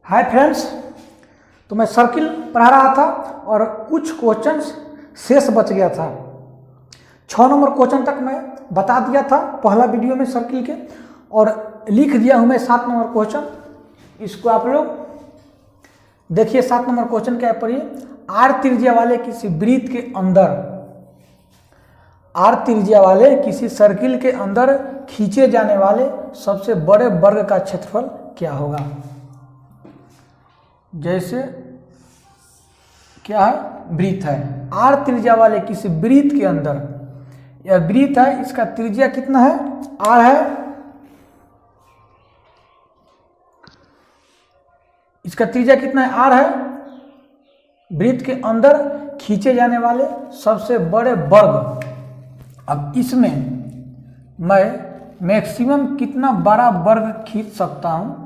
Hi friends, तो मैं circle पढ़ा रहा था और कुछ क्वेश्चन शेष बच गया था। 6 नंबर क्वेश्चन तक मैं बता दिया था पहला वीडियो में सर्किल के, और लिख दिया हूं मैं 7 नंबर क्वेश्चन। इसको आप लोग देखिए। 7 नंबर क्वेश्चन क्या है, पढ़िए। आर त्रिज्या वाले किसी वृत्त के अंदर, आर त्रिज्या वाले किसी सर्किल के अंदर खींचे जाने वाले सबसे बड़े वर्ग का क्षेत्रफल क्या होगा। जैसे क्या है, वृत्त है, आर त्रिज्या वाले किसी वृत्त के अंदर, यह वृत्त है, इसका त्रिज्या कितना है, आर है, इसका त्रिज्या कितना है, आर है। वृत्त के अंदर खींचे जाने वाले सबसे बड़े वर्ग। अब इसमें मैं मैक्सिमम कितना बड़ा वर्ग खींच सकता हूं,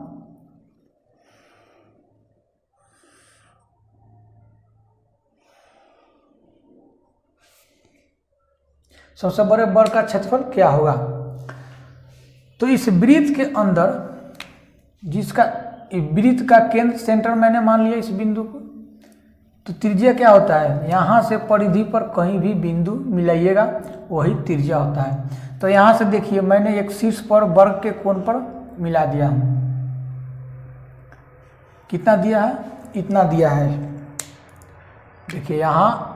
सबसे बड़े वर्ग का क्षेत्रफल क्या होगा। तो इस वृत्त के अंदर, जिसका वृत्त का केंद्र सेंटर मैंने मान लिया इस बिंदु को, तो त्रिज्या क्या होता है, यहाँ से परिधि पर कहीं भी बिंदु मिलाइएगा वही त्रिज्या होता है। तो यहाँ से देखिए, मैंने एक शीर्ष पर वर्ग के कोण पर मिला दिया हूँ। कितना दिया है, इतना दिया है। देखिए यहाँ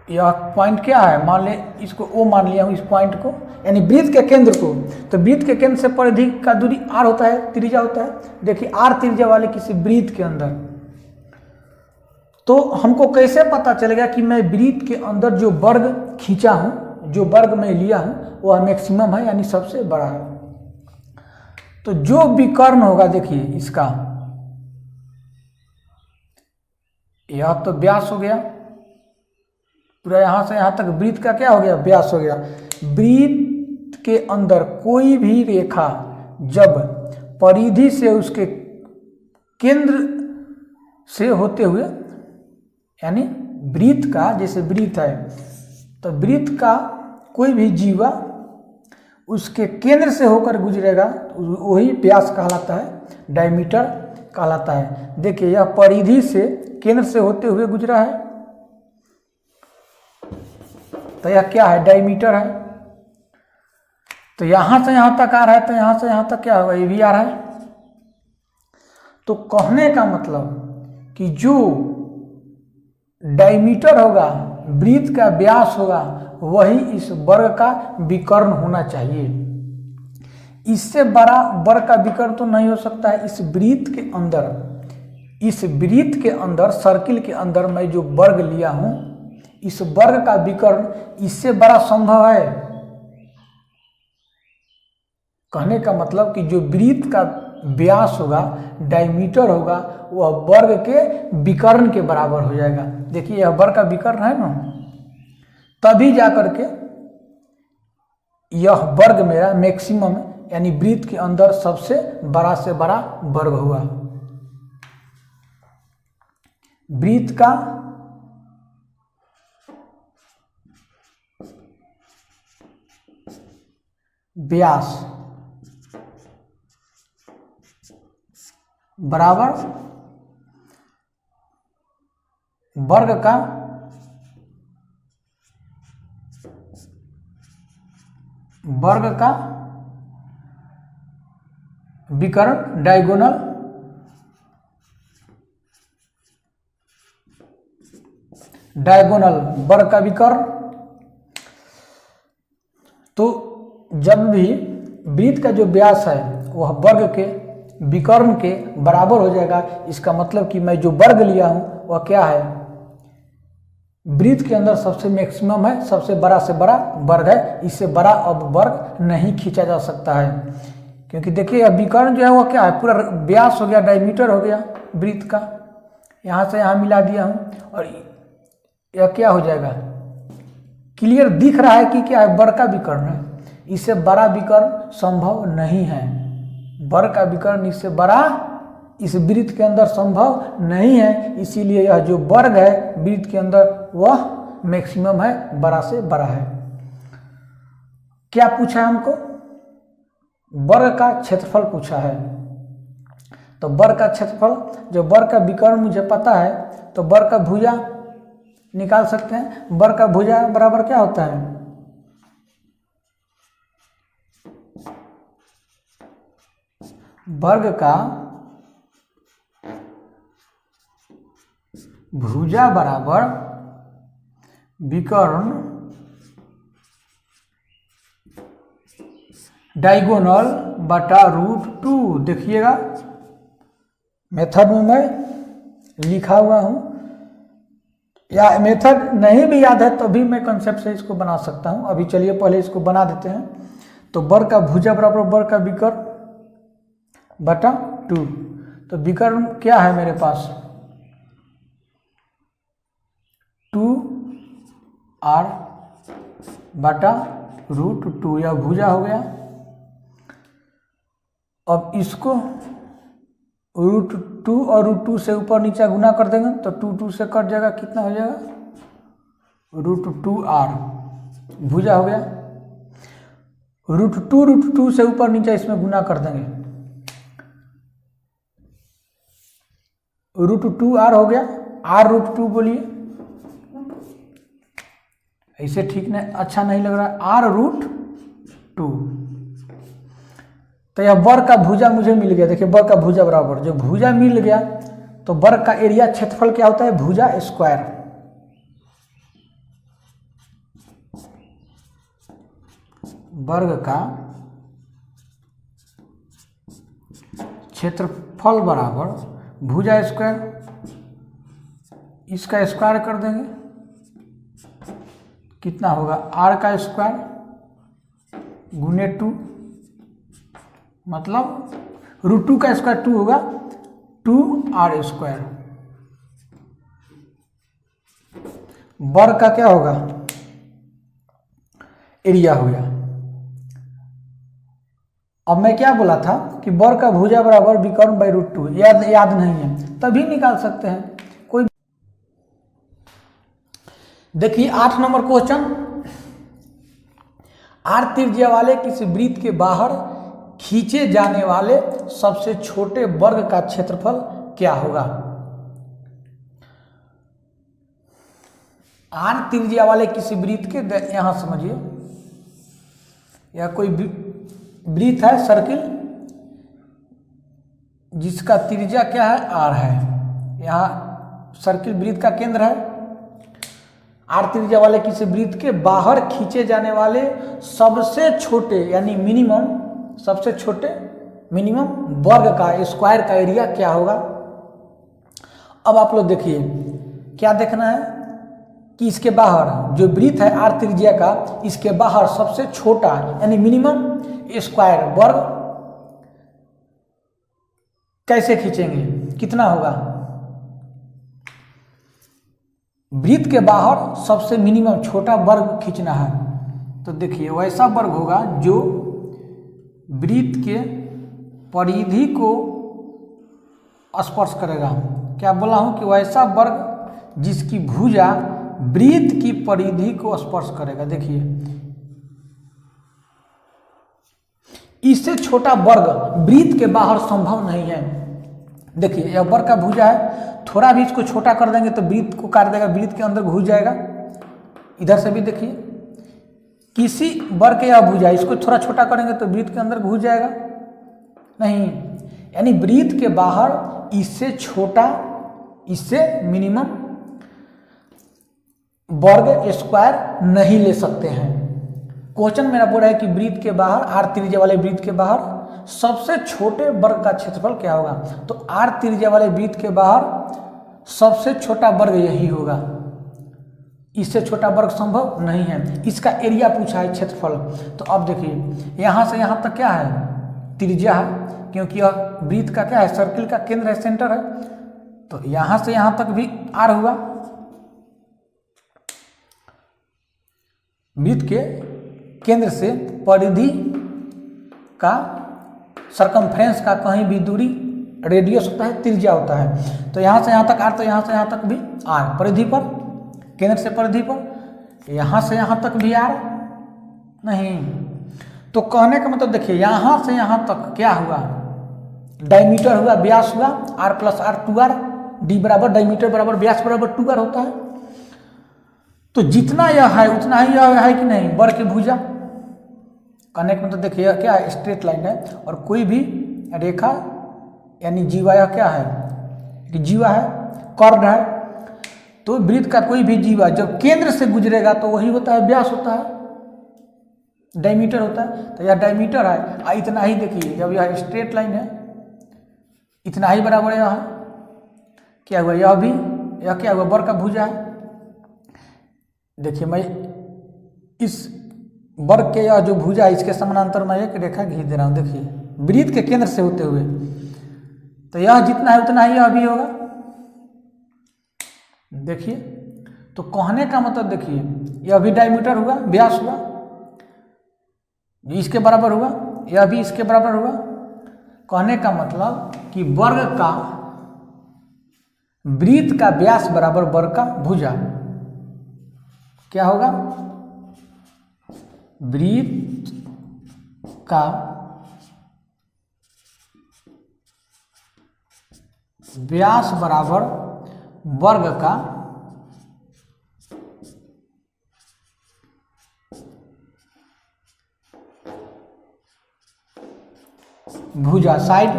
यह पॉइंट क्या है, मान ले इसको ओ मान लिया हूँ, इस पॉइंट को, यानी वृत्त के केंद्र को। तो वृत्त के केंद्र से परिधि का दूरी आर होता है, त्रिज्या होता है। देखिए आर त्रिज्या वाले किसी वृत्त के अंदर, तो हमको कैसे पता चलेगा कि मैं वृत्त के अंदर जो वर्ग खींचा हूँ, जो वर्ग मैं लिया हूँ, वह मैक्सिमम है, यानी सबसे बड़ा है। तो जो विकर्ण होगा, देखिए इसका, यह तो व्यास हो गया, पूरा यहाँ से यहाँ तक वृत्त का क्या हो गया, व्यास हो गया। वृत्त के अंदर कोई भी रेखा जब परिधि से उसके केंद्र से होते हुए, यानी वृत्त का, जैसे वृत्त है, तो वृत्त का कोई भी जीवा उसके केंद्र से होकर गुजरेगा, वही व्यास कहलाता है, डायमीटर कहलाता है। देखिए यह परिधि से, केंद्र से होते हुए गुजरा है, तो यह क्या है, डायमीटर है। तो यहां से यहां तक आ रहा है, तो यहां से यहां तक क्या होगा, ये भी आ रहा है। तो कहने का मतलब कि जो डायमीटर होगा, वृत्त का व्यास होगा, वही इस वर्ग का विकर्ण होना चाहिए। इससे बड़ा वर्ग का विकर्ण तो नहीं हो सकता है। इस वृत्त के अंदर, इस वृत्त के अंदर, सर्किल के अंदर मैं जो वर्ग लिया हूं, इस वर्ग का विकर्ण इससे बड़ा संभव है। कहने का मतलब कि जो वृत्त का व्यास होगा, डायमीटर होगा, वह वर्ग के विकर्ण के बराबर हो जाएगा। देखिए यह वर्ग का विकर्ण है ना, तभी जाकर के यह वर्ग मेरा मैक्सिमम, यानी वृत्त के अंदर सबसे बड़ा से बड़ा वर्ग हुआ। वृत्त का व्यास बराबर वर्ग का विकर्ण, डायगोनल, वर्ग का विकर्ण। तो जब भी वृत्त का जो व्यास है वह वर्ग के विकर्ण के बराबर हो जाएगा, इसका मतलब कि मैं जो वर्ग लिया हूं वह क्या है, वृत्त के अंदर सबसे मैक्सिमम है, सबसे बड़ा से बड़ा वर्ग है। इससे बड़ा अब वर्ग नहीं खींचा जा सकता है, क्योंकि देखिए यह विकर्ण जो है वह क्या है, पूरा व्यास हो गया, डायमीटर हो गया वृत्त का, यहाँ से यहाँ मिला दिया हूँ, और यह क्या हो जाएगा, क्लियर दिख रहा है कि क्या है, वर्ग का विकर्ण है। इससे बड़ा विकर्ण संभव नहीं है, वर्ग का विकर्ण इससे बड़ा इस वृत्त के अंदर संभव नहीं है। इसीलिए यह जो वर्ग है वृत्त के अंदर वह मैक्सिमम है, बड़ा से बड़ा है। क्या पूछा है हमको, वर्ग का क्षेत्रफल पूछा है। तो वर्ग का क्षेत्रफल, जो वर्ग का विकर्ण मुझे पता है, तो वर्ग का भुजा निकाल सकते हैं। वर्ग का भुजा बराबर क्या होता है, वर्ग का भुजा बराबर विकर्ण डायगोनल बटा √2। देखिएगा मेथड में मैं लिखा हुआ हूं, या मेथड नहीं भी याद है तो भी मैं कंसेप्ट से इसको बना सकता हूं। अभी चलिए पहले इसको बना देते हैं। तो वर्ग का भुजा बराबर वर्ग का विकर्ण बटा 2। तो विकर्ण क्या है मेरे पास, 2r बटा √2, यह भुजा हो गया। अब इसको √2 और √2 से ऊपर नीचे गुना कर देंगे तो 2 से कट जाएगा, कितना हो जाएगा, √2r भुजा हो गया। √2 से ऊपर नीचे इसमें गुना कर देंगे, √2r हो गया। r√2 बोलिए, ऐसे ठीक नहीं, अच्छा नहीं लग रहा, r√2। तो यह वर्ग का भुजा मुझे मिल गया। देखिए वर्ग का भुजा बराबर, जो भुजा मिल गया तो वर्ग का एरिया क्षेत्रफल क्या होता है, भुजा स्क्वायर। वर्ग का क्षेत्रफल बराबर भुजा स्क्वायर, इसका स्क्वायर कर देंगे, कितना होगा, r का स्क्वायर गुने 2, मतलब √2 का स्क्वायर 2 होगा, 2r²। वर्ग का क्या होगा, एरिया हो गया। अब मैं क्या बोला था कि वर्ग का भुजा बराबर विकर्ण बाई √2, याद नहीं है, तभी निकाल सकते हैं कोई। देखिए 8 नंबर क्वेश्चन, r त्रिज्या वाले किसी वृत्त के बाहर खींचे जाने वाले सबसे छोटे वर्ग का क्षेत्रफल क्या होगा। r त्रिज्या वाले किसी वृत्त के, यहां समझिए, या कोई वृत्त है सर्किल जिसका त्रिज्या क्या है, r है। यहाँ सर्किल वृत्त का केंद्र है। r त्रिज्या वाले किसी वृत्त के बाहर खींचे जाने वाले सबसे छोटे यानी मिनिमम, सबसे छोटे मिनिमम वर्ग का स्क्वायर का एरिया क्या होगा। अब आप लोग देखिए क्या देखना है कि इसके बाहर जो वृत्त है r त्रिज्या का, इसके बाहर सबसे छोटा यानी मिनिमम स्क्वायर वर्ग कैसे खींचेंगे, कितना होगा, वृत्त के बाहर सबसे मिनिमम छोटा वर्ग खींचना है। तो देखिए वैसा वर्ग होगा जो वृत्त के परिधि को स्पर्श करेगा। क्या बोला हूं कि वैसा वर्ग जिसकी भुजा वृत्त की परिधि को स्पर्श करेगा। देखिए इससे छोटा वर्ग वृत्त के बाहर संभव नहीं है। देखिए यह वर्ग का भुजा है, थोड़ा भी इसको छोटा कर देंगे तो वृत्त को काट देगा, वृत्त के अंदर घुस जाएगा। इधर से भी देखिए किसी वर्ग के यह भुजा, इसको थोड़ा छोटा करेंगे तो वृत्त के अंदर घुस जाएगा नहीं, यानी वृत्त के बाहर इससे छोटा, इससे मिनिमम वर्ग स्क्वायर नहीं ले सकते हैं। क्वेश्चन मेरा बोल रहा है कि वृत्त के बाहर, r त्रिज्या वाले वृत्त के बाहर सबसे छोटे वर्ग का क्षेत्रफल क्या होगा। तो r त्रिज्या वाले वृत्त के बाहर सबसे छोटा वर्ग यही होगा, इससे छोटा वर्ग संभव नहीं है। इसका एरिया पूछा है, क्षेत्रफल। तो अब देखिए यहां से यहां तक क्या है, त्रिज्या है, क्योंकि यह वृत्त का क्या है, सर्किल का केंद्र है, सेंटर है। तो यहां से यहां तक भी r हुआ, वृत्त के केंद्र से परिधि का, सरकमफ्रेंस का कहीं भी दूरी रेडियस होता है, त्रिज्या होता है। तो यहां से यहां तक r, तो यहां से यहां तक भी r, परिधि पर, केंद्र से परिधि पर। यहां से यहां तक भी r नहीं। तो कहने का मतलब देखिए यहां से यहां तक क्या हुआ, डायमीटर हुआ, व्यास हुआ, r plus R 2r, d बराबर डायमीटर बराबर व्यास बराबर 2r होता है। तो जितना यह है उतना ही यह है कि नहीं, वर्ग की भुजा। कहने का मतलब देखिए क्या है, स्ट्रेट लाइन है और कोई भी रेखा यानी जीवा यह क्या है कि जीवा है, कर्ण है। तो वृत्त का कोई भी जीवा जब केंद्र से गुजरेगा तो वही होता है व्यास होता है, डायमीटर होता है। तो यह डायमीटर है। इतना ही देखिए, जब यह स्ट्रेट लाइन है इतना ही बराबर यह है, क्या हुआ, यह भी, यह क्या हुआ, वर्ग का भुजा है। देखिए मैं इस वर्ग के यह जो भुजा है इसके समानांतर मैं एक रेखा खींच दे रहा हूँ। देखिए वृत्त के केंद्र से होते हुए, तो यह जितना है उतना ही यह भी होगा। देखिए तो कहने का मतलब देखिए, यह भी डायमीटर हुआ, व्यास हुआ, इसके बराबर हुआ, यह भी इसके बराबर हुआ। कहने का मतलब कि वर्ग का, वृत्त का व्यास बराबर वर्ग का भुजा। क्या होगा, वृत्त का व्यास बराबर वर्ग का भुजा, साइड।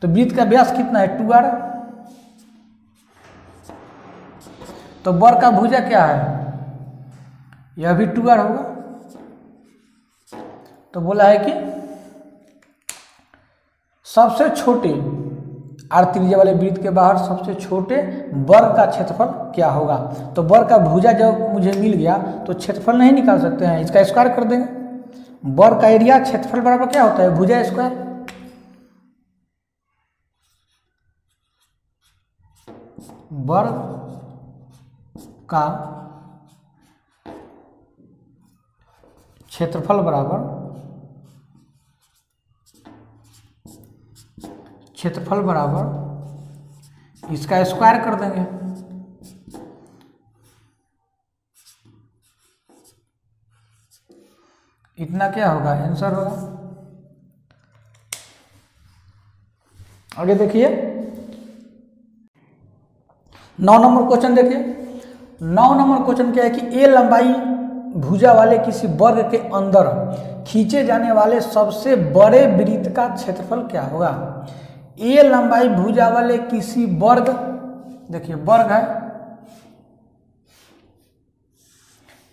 तो वृत्त का व्यास कितना है, 2r। तो वर्ग का भुजा क्या है, यह भी 2r होगा। तो बोला है कि सबसे छोटे आर त्रिज्या वाले वृत्त के बाहर सबसे छोटे वर्ग का क्षेत्रफल क्या होगा। तो वर्ग का भुजा जब मुझे मिल गया तो क्षेत्रफल नहीं निकाल सकते हैं, इसका स्क्वायर कर देंगे। वर्ग का एरिया क्षेत्रफल बराबर क्या होता है, भुजा स्क्वायर। वर्ग का क्षेत्रफल बराबर इसका स्क्वायर कर देंगे। इतना क्या होगा, आंसर होगा। आगे देखिए 9 नंबर क्वेश्चन देखिए। 9 नंबर क्वेश्चन क्या है कि ए लंबाई भुजा वाले किसी वर्ग के अंदर खींचे जाने वाले सबसे बड़े वृत्त का क्षेत्रफल क्या होगा। ए लंबाई भुजा वाले किसी वर्ग, देखिए वर्ग है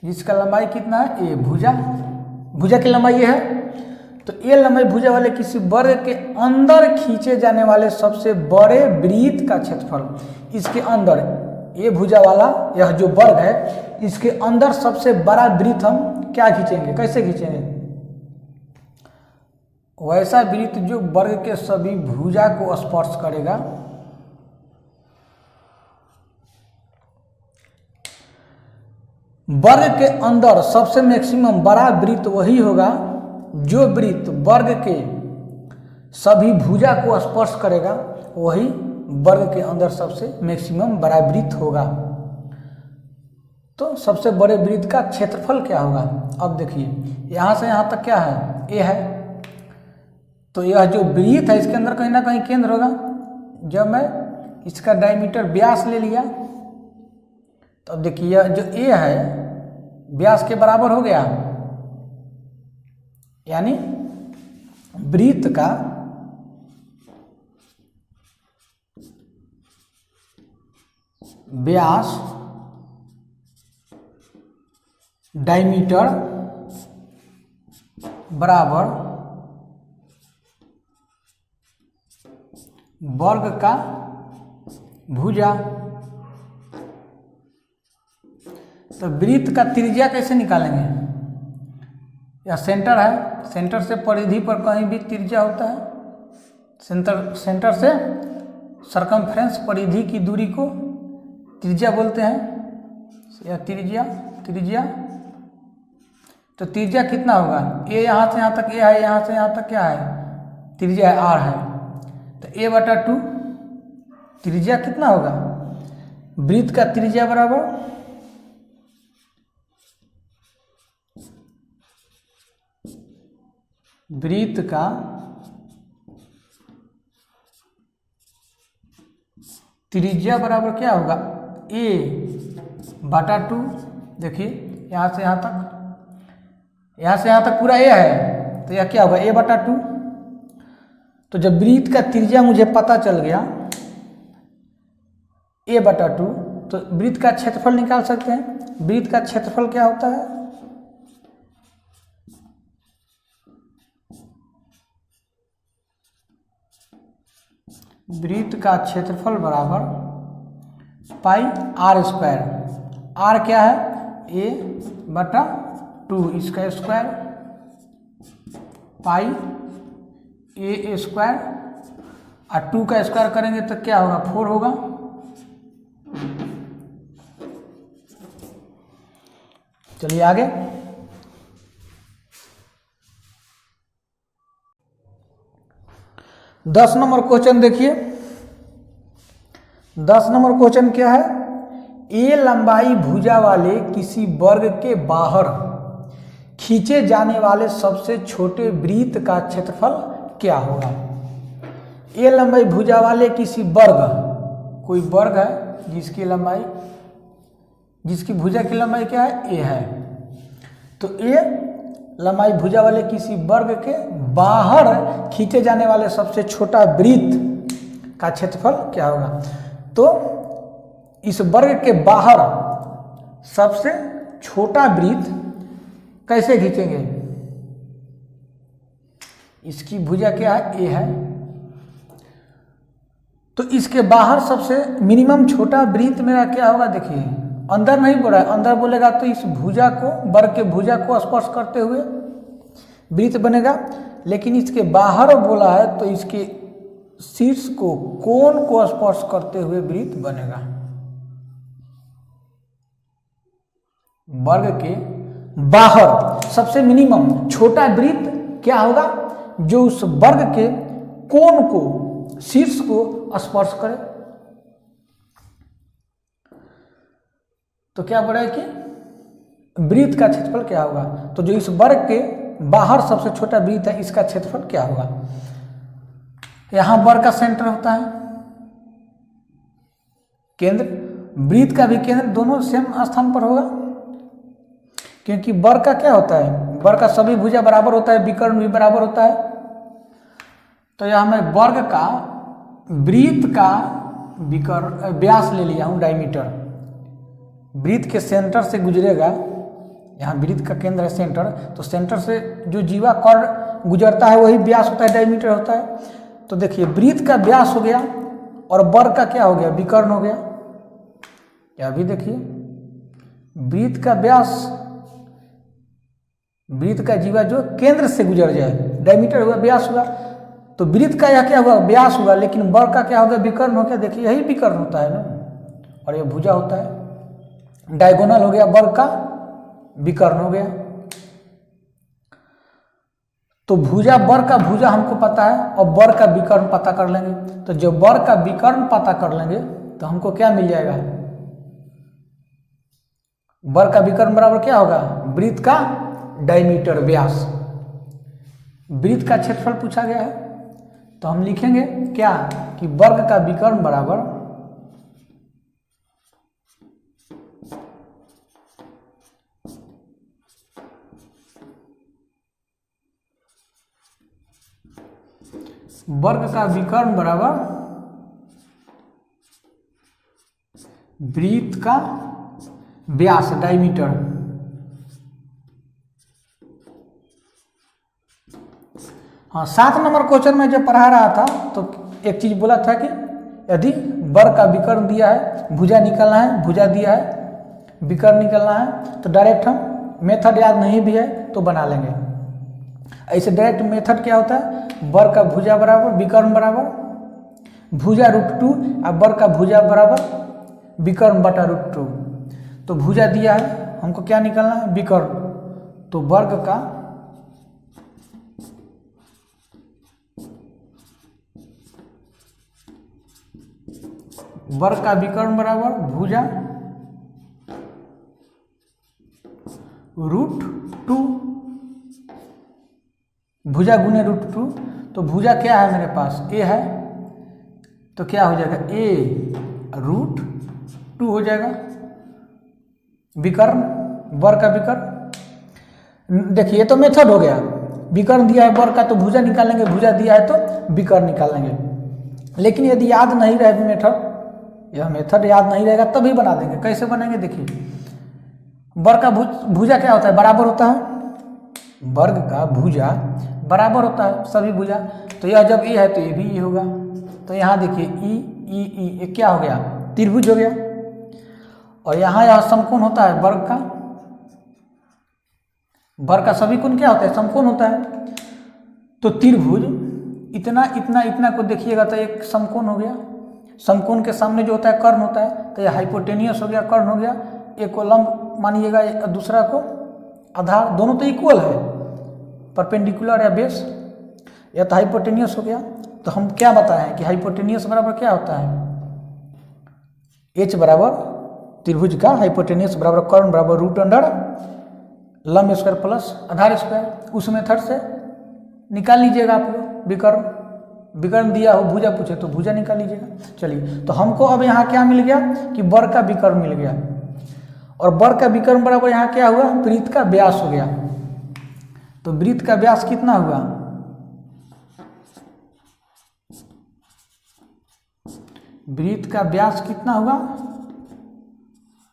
जिसका लंबाई कितना है, ए भुजा की लंबाई ये है। तो ए लंबाई भुजा वाले किसी वर्ग के अंदर खींचे जाने वाले सबसे बड़े वृत्त का क्षेत्रफल, इसके अंदर ए भुजा वाला यह जो वर्ग है इसके अंदर सबसे बड़ा वृत्त हम क्या खींचेंगे, कैसे खींचेंगे, वैसा वृत्त जो वर्ग के सभी भुजा को स्पर्श करेगा। वर्ग के अंदर सबसे मैक्सिमम बड़ा वृत्त वही होगा जो वृत्त वर्ग के सभी भुजा को स्पर्श करेगा, वही वर्ग के अंदर सबसे मैक्सिमम बड़ा वृत्त होगा। तो सबसे बड़े वृत्त का क्षेत्रफल क्या होगा। अब देखिए यहाँ से यहाँ तक क्या है, ए है। तो यह जो वृत्त है इसके अंदर कहीं ना कहीं केंद्र होगा। जब मैं इसका डायमीटर व्यास ले लिया तो अब देखिए जो ए है व्यास के बराबर हो गया, यानी वृत्त का व्यास डायमीटर बराबर वर्ग का भुजा। तो वृत्त का त्रिज्या कैसे निकालेंगे, या सेंटर है, सेंटर से परिधि पर कहीं भी त्रिज्या होता है। सेंटर से सरकमफ्रेंस परिधि की दूरी को त्रिज्या बोलते हैं, या त्रिज्या। तो त्रिज्या कितना होगा, ए यहाँ से यहाँ तक ए है, यहाँ से यहाँ तक क्या है, त्रिज्या है आर है। तो ए बटा 2 त्रिज्या कितना होगा, वृत्त का त्रिज्या बराबर वृत्त का त्रिज्या बराबर क्या होगा a बटा 2। देखिए यहाँ से यहाँ तक पूरा a है, तो यह क्या होगा a बटा 2। तो जब वृत्त का त्रिज्या मुझे पता चल गया a बटा 2, तो वृत्त का क्षेत्रफल निकाल सकते हैं। वृत्त का क्षेत्रफल क्या होता है, वृत्त का क्षेत्रफल बराबर पाई आर स्क्वायर। आर क्या है a बटा 2, इसका स्क्वायर पाई a स्क्वायर, और 2 का स्क्वायर करेंगे तो क्या होगा 4 होगा। चलिए आगे। दस नंबर क्वेश्चन देखिए। 10 नंबर क्वेश्चन क्या है, ए लंबाई भुजा वाले किसी वर्ग के बाहर खींचे जाने वाले सबसे छोटे वृत्त का क्षेत्रफल क्या होगा। ए लंबाई भुजा वाले किसी वर्ग, कोई वर्ग है जिसकी भुजा की लंबाई क्या है ए है, तो ए लंबाई भुजा वाले किसी वर्ग के बाहर खींचे जाने वाले सबसे छोटा वृत्त का क्षेत्रफल क्या होगा। तो इस वर्ग के बाहर सबसे छोटा वृत्त कैसे खींचेंगे, इसकी भुजा क्या है ए है, तो इसके बाहर सबसे मिनिमम छोटा वृत्त मेरा क्या होगा। देखिए अंदर नहीं बोला है, अंदर बोलेगा तो इस भुजा को, वर्ग के भुजा को स्पर्श करते हुए वृत्त बनेगा, लेकिन इसके बाहर बोला है तो इसके शीर्ष को, कोण को स्पर्श करते हुए वृत्त बनेगा। वर्ग के बाहर सबसे मिनिमम छोटा वृत्त क्या होगा, जो उस वर्ग के कोण को, शीर्ष को स्पर्श करे। तो क्या बोला कि वृत्त का क्षेत्रफल क्या होगा, तो जो इस वर्ग के बाहर सबसे छोटा वृत्त है इसका क्षेत्रफल क्या होगा। यहां वर्ग का सेंटर होता है, केंद्र, वृत्त का भी केंद्र, दोनों सेम स्थान पर होगा, क्योंकि वर्ग का क्या होता है, वर्ग का सभी भुजा बराबर होता है, विकर्ण भी बराबर होता है। तो यहां मैं वर्ग का, वृत्त का विकर्ण व्यास ले लिया हूं, डायमीटर, वृत्त के सेंटर से गुजरेगा, यहाँ वृत्त का केंद्र है सेंटर, तो सेंटर से जो जीवा कर्ण गुजरता है वही व्यास होता है, डायमीटर होता है। तो देखिए वृत्त का व्यास हो गया और वर्ग का क्या हो गया, विकर्ण हो गया। क्या भी देखिए वृत्त का व्यास, वृत्त का जीवा जो केंद्र से गुजर जाए, डायमीटर हुआ, व्यास हुआ, तो वृत्त का यह क्या हुआ, व्यास हुआ, लेकिन वर्ग का क्या होगा, विकर्ण हो गया। देखिए यही विकर्ण होता है ना, और यह भुजा होता है, डायगोनल हो गया, वर्ग का विकर्ण हो गया। तो भुजा, वर्ग का भुजा हमको पता है, और वर्ग का विकर्ण पता कर लेंगे। तो जब वर्ग का विकर्ण पता कर लेंगे तो हमको क्या मिल जाएगा, वर्ग का विकर्ण बराबर क्या होगा, वृत्त का डायमीटर, व्यास। वृत्त का क्षेत्रफल पूछा गया है, तो हम लिखेंगे क्या कि वर्ग का विकर्ण बराबर वर्ग का विकर्ण बराबर वृत्त का व्यास, डायमीटर। हाँ, 7 नंबर क्वेश्चन में जब पढ़ा रहा था तो एक चीज बोला था कि यदि वर्ग का विकर्ण दिया है, भुजा निकालना है, भुजा दिया है, विकर्ण निकालना है, तो डायरेक्ट हम मेथड याद नहीं भी है तो बना लेंगे। ऐसे डायरेक्ट मेथड क्या होता है, वर्ग का भुजा बराबर विकर्ण बराबर भुजा √2, और वर्ग का भुजा बराबर विकर्ण बटा √2। तो भुजा दिया है, हमको क्या निकालना है, विकर्ण, तो वर्ग का विकर्ण बराबर भुजा √2, भुजा गुने √2। तो भुजा क्या है मेरे पास, ए है, तो क्या हो जाएगा a √2 हो जाएगा विकर्ण, वर्ग का विकर्ण। देखिए ये तो मेथड हो गया, विकर्ण दिया है वर्ग का तो भुजा निकालेंगे, भुजा दिया है तो विकर्ण निकालेंगे। लेकिन यदि याद नहीं रहे मेथड, यह मेथड याद नहीं रहेगा तभी बना देंगे। कैसे बनेंगे देखिए, वर्ग का भुजा क्या होता है, बराबर होता है, वर्ग का भुजा बराबर होता है सभी भुजा। तो यह जब ए है तो ये भी ये होगा। तो यहाँ देखिए ई ये क्या हो गया, त्रिभुज हो गया। और यहाँ यह समकोण होता है वर्ग का, वर्ग का सभी कोण क्या होता है, समकोण होता है। तो त्रिभुज इतना इतना इतना को देखिएगा तो एक समकोण हो गया। समकोण के सामने जो होता है कर्ण होता है, तो यह हाइपोटेनियस हो गया, कर्ण हो गया। एक को लंब मानिएगा, दूसरा को आधार, दोनों तो इक्वल है, परपेंडिकुलर या बेस। यह तो हाइपोटेनियस हो गया। तो हम क्या बताएं कि हाइपोटेनियस बराबर क्या होता है, H बराबर त्रिभुज का हाइपोटेनियस बराबर कर्ण बराबर √, लंब स्क्वायर प्लस आधार स्क्वायर। उस मेथड से निकाल लीजिएगा आप लोग विकर्ण। विकर्ण दिया हो, भुजा पूछे तो भुजा निकाल लीजिएगा। चलिए, तो हमको अब यहाँ क्या मिल गया कि वर्ग का विकर्ण मिल गया। और वर्ग का विकर्ण बराबर यहाँ क्या हुआ, वृत्त का व्यास हो गया। तो वृत्त का व्यास कितना हुआ, वृत्त का व्यास कितना हुआ,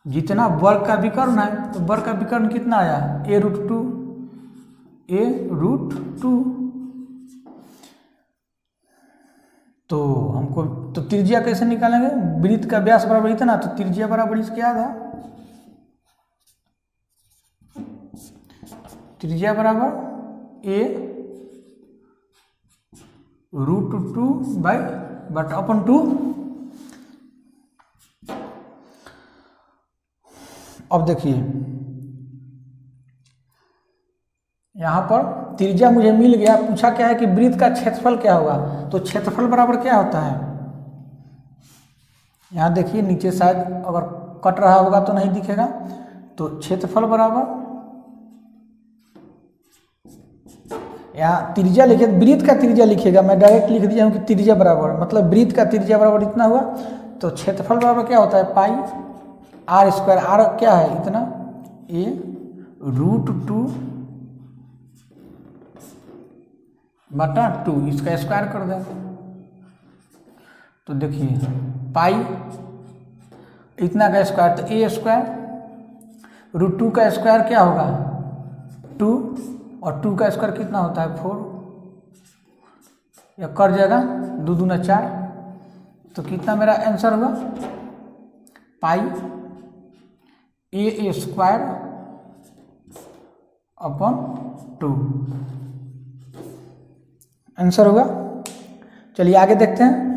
जितना वर्ग का विकर्ण है। तो वर्ग का विकर्ण कितना आया, a√2, a√2। तो हमको तो त्रिज्या कैसे निकालेंगे, वृत्त का व्यास बराबर इतना, तो त्रिज्या बराबर इसके क्या था, त्रिज्या बराबर a√2/2। अब देखिए यहाँ पर त्रिज्या मुझे मिल गया। पूछा क्या है कि वृत्त का क्षेत्रफल क्या होगा। तो क्षेत्रफल बराबर क्या होता है, यहाँ देखिए नीचे शायद अगर कट रहा होगा तो नहीं दिखेगा। तो क्षेत्रफल बराबर, यहाँ त्रिज्या लिखे, वृत्त का त्रिज्या लिखिएगा, मैं डायरेक्ट लिख दिया हूँ कि त्रिज्या बराबर, मतलब वृत्त का त्रिज्या बराबर इतना हुआ। तो क्षेत्रफल बराबर क्या होता है, पाई r²। r क्या है इतना, a√2/2, इसका स्क्वायर कर दें। तो देखिए पाई इतना का स्क्वायर, तो a²√2 का स्क्वायर क्या होगा 2, और 2 का स्क्वायर कितना होता है 4, या कर जाएगा 2 दूना 4। तो कितना मेरा आंसर हुआ, पाई a²/2 आंसर होगा। चलिए आगे देखते हैं।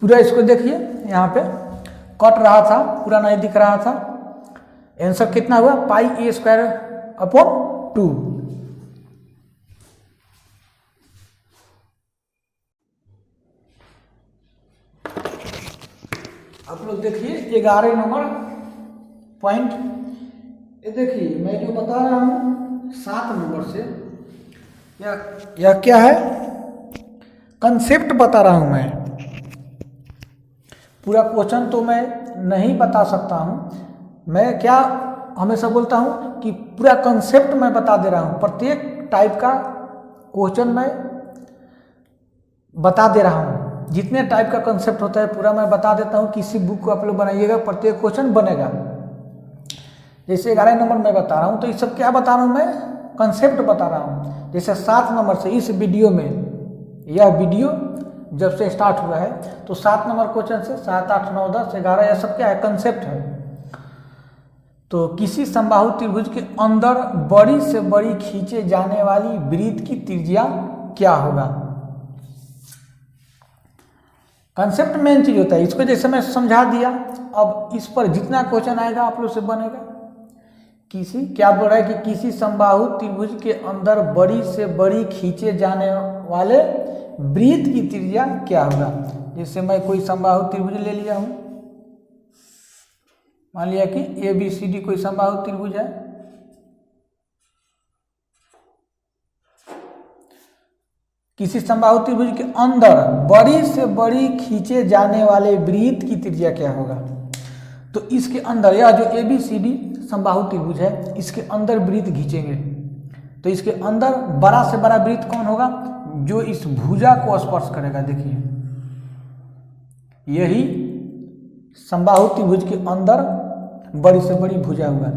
पूरा इसको देखिए, यहाँ पे कट रहा था, पूरा नहीं दिख रहा था। आंसर कितना हुआ, पाई a²/2। आप लोग देखिए 11 नंबर पॉइंट, ये देखिए मैं जो बता रहा हूँ 7 नंबर से, यह क्या है, कंसेप्ट बता रहा हूँ मैं। पूरा क्वेश्चन तो मैं नहीं बता सकता हूँ। मैं क्या हमेशा बोलता हूँ कि पूरा कंसेप्ट मैं बता दे रहा हूँ। प्रत्येक टाइप का क्वेश्चन मैं बता दे रहा हूँ। जितने टाइप का कंसेप्ट होता है पूरा मैं बता देता हूँ। किसी बुक को आप लोग बनाइएगा, प्रत्येक क्वेश्चन बनेगा। जैसे 11 नंबर मैं बता रहा हूँ, तो ये सब क्या बता रहा हूँ मैं, कंसेप्ट बता रहा हूँ। जैसे 7 नंबर से इस वीडियो में, यह वीडियो जब से स्टार्ट हुआ है, तो 7 नंबर क्वेश्चन से 7, 8, 9, 10, 11 यह सब क्या है, कंसेप्ट है। तो किसी समबाहु त्रिभुज के अंदर बड़ी से बड़ी खींचे जाने वाली वृत्त की त्रिज्या क्या होगा। कंसेप्ट मेन चीज होता है। इसको जैसे मैं समझा दिया, अब इस पर जितना क्वेश्चन आएगा आप लोग से बनेगा। किसी क्या बोल रहा है कि किसी समबाहु त्रिभुज के अंदर बड़ी से बड़ी खींचे जाने वाले वृत्त की त्रिज्या क्या होगा। जैसे मैं कोई समबाहु त्रिभुज ले लिया हूँ, मान लिया कि ABCD कोई समबाहु त्रिभुज है, किसी समबाहु त्रिभुज के अंदर बड़ी से बड़ी खींचे जाने वाले वृत्त की त्रिज्या क्या होगा। तो इसके अंदर यह जो ABCD समबाहु त्रिभुज है, इसके अंदर वृत्त खींचेंगे तो इसके अंदर बड़ा से बड़ा वृत्त कौन होगा, जो इस भुजा को स्पर्श करेगा। देखिए यही समबाहु त्रिभुज के अंदर बड़ी से बड़ी भुजा हुआ।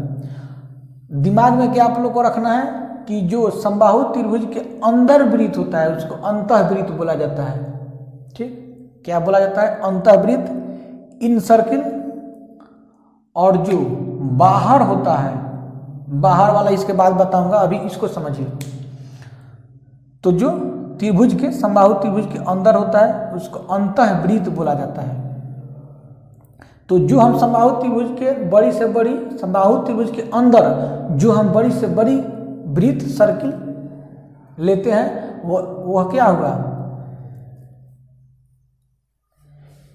दिमाग में क्या आप लोग को रखना है कि जो समबाहु त्रिभुज के अंदर वृत्त होता है उसको अंतःवृत्त बोला जाता है। ठीक, क्या बोला जाता है, अंतःवृत्त, इन सर्किल। और जो बाहर होता है, बाहर वाला इसके बाद बताऊंगा, अभी इसको समझिए। तो जो त्रिभुज के समबाहु त्रिभुज के अंदर होता है उसको अंतःवृत्त बोला जाता है। तो जो हम समबाहु त्रिभुज के बड़ी से बड़ी समबाहु त्रिभुज के अंदर जो हम बड़ी से बड़ी वृत्त सर्किल लेते हैं वह क्या हुआ,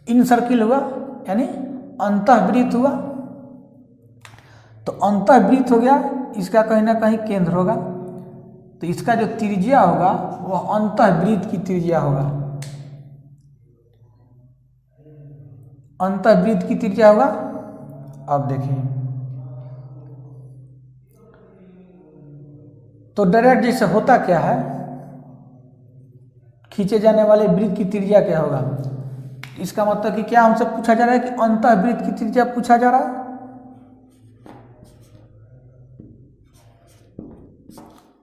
इन सर्किल हुआ, यानी अंतःवृत्त हुआ। तो अंतःवृत्त हो गया, इसका कहीं ना कहीं केंद्र होगा, तो इसका जो त्रिज्या होगा वह अंतःवृत्त की त्रिज्या होगा, अंतःवृत्त की त्रिज्या होगा। अब देखिए, तो डायरेक्ट जैसे होता क्या है, खींचे जाने वाले वृत्त की त्रिज्या क्या होगा। इसका मतलब कि क्या हमसे पूछा जा रहा है कि अंतःवृत्त की त्रिज्या पूछा जा रहा है।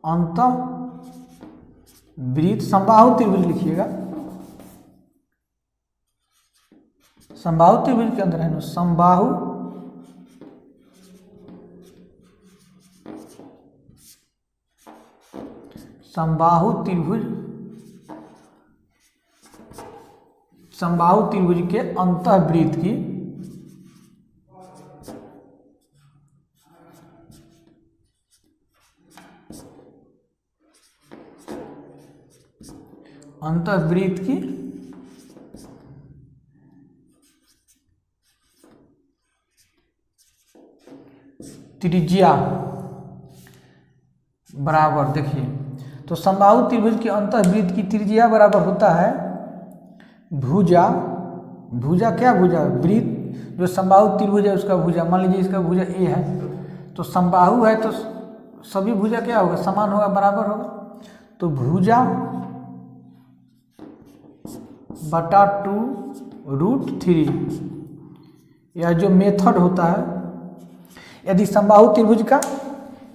अंतःवृत्त समबाहु त्रिभुज लिखिएगा, समबाहु त्रिभुज के अंदर है ना, समबाहु समबाहु त्रिभुज, समबाहु त्रिभुज के अंतःवृत्त की अंतःवृत्त की त्रिज्या बराबर, देखिए तो समबाहु त्रिभुज के अंतःवृत्त की त्रिज्या बराबर होता है भुजा, भुजा क्या भुजा, वृत्त जो समबाहु त्रिभुज है उसका भुजा। मान लीजिए इसका भुजा A है, तो समबाहु है तो सभी भुजा क्या होगा, समान होगा, बराबर होगा। तो भुजा बटा 2√3, यह जो मेथड होता है, यदि समबाहु त्रिभुज का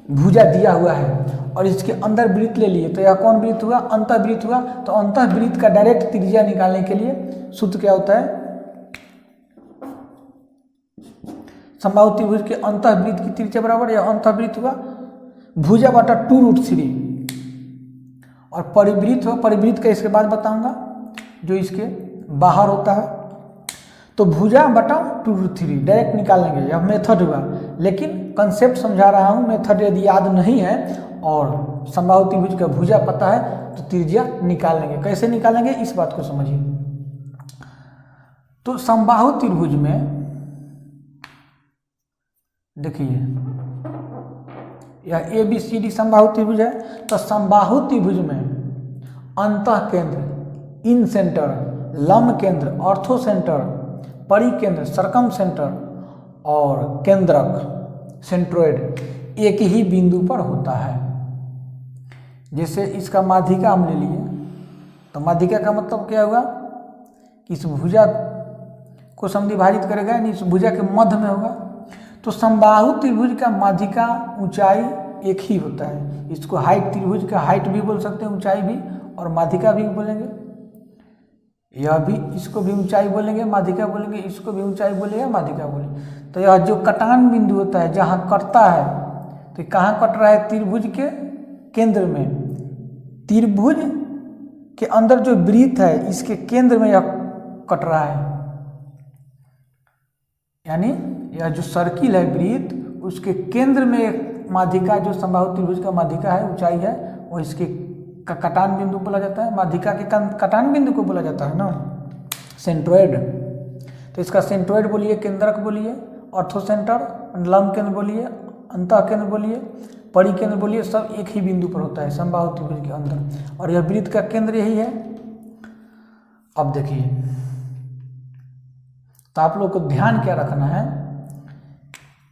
भुजा दिया हुआ है और इसके अंदर वृत्त ले लिए तो यह कौन वृत्त हुआ, अंतःवृत्त हुआ। तो अंतःवृत्त का डायरेक्ट त्रिज्या निकालने के लिए सूत्र क्या होता है, समबाहु त्रिभुज के अंतःवृत्त की त्रिज्या बराबर यह अंतःवृत्त हुआ भुजा बटा 2√3, और परिवृत्त हो, परिवृत्त का इसके बाद बताऊंगा जो इसके बाहर होता है। तो भुजा बटा 2√3 डायरेक्ट निकाल लेंगे, यह मेथड हुआ। लेकिन कंसेप्ट समझा रहा हूँ, मेथड यदि याद नहीं है और समबाहु त्रिभुज का भुजा पता है तो त्रिज्या निकाल लेंगे। कैसे निकालेंगे इस बात को समझिए। तो समबाहु त्रिभुज में देखिए यह ABCD समबाहु त्रिभुज है, तो समबाहु त्रिभुज में अंतः केंद्र, इन सेंटर, लंब केंद्र, ऑर्थो सेंटर, परिकेंद्र, सरकम सेंटर और केंद्रक, सेंट्रोइड एक ही बिंदु पर होता है। जैसे इसका माध्यिका हम ले लिए, तो माध्यिका का मतलब क्या होगा कि इस भुजा को समद्विभाजित करेगा, यानी इस भुजा के मध्य में होगा। तो समबाहु त्रिभुज का माध्यिका ऊंचाई एक ही होता है। इसको हाइट, त्रिभुज का हाइट भी बोल सकते हैं, ऊंचाई भी, और माध्यिका भी बोलेंगे। यह भी, इसको भी ऊंचाई बोलेंगे, माध्यिका बोलेंगे, इसको भी ऊंचाई बोलेंगे, माध्यिका बोलेंगे। तो यह जो कटान बिंदु होता है जहाँ कटता है, तो कहाँ कट रहा है, त्रिभुज के केंद्र में। त्रिभुज के अंदर जो वृत्त है इसके केंद्र में यह कट रहा है, यानी यह जो सर्किल है वृत्त, उसके केंद्र में एक माध्यिका, जो समबाहु त्रिभुज का माध्यिका है, ऊंचाई है, वो इसके का कटान बिंदु बोला जाता है। माध्यिका के कटान बिंदु को बोला जाता है ना सेंट्रोइड। तो इसका सेंट्रोइड बोलिए, केंद्रक बोलिए, ऑर्थोसेंटर, लंब केंद्र बोलिए, अंतः केंद्र बोलिए, परिकेंद्र बोलिए, सब एक ही बिंदु पर होता है समबाहु त्रिभुज के अंदर, और यह वृत्त का केंद्र यही है। अब देखिए, तो आप लोग को ध्यान क्या रखना है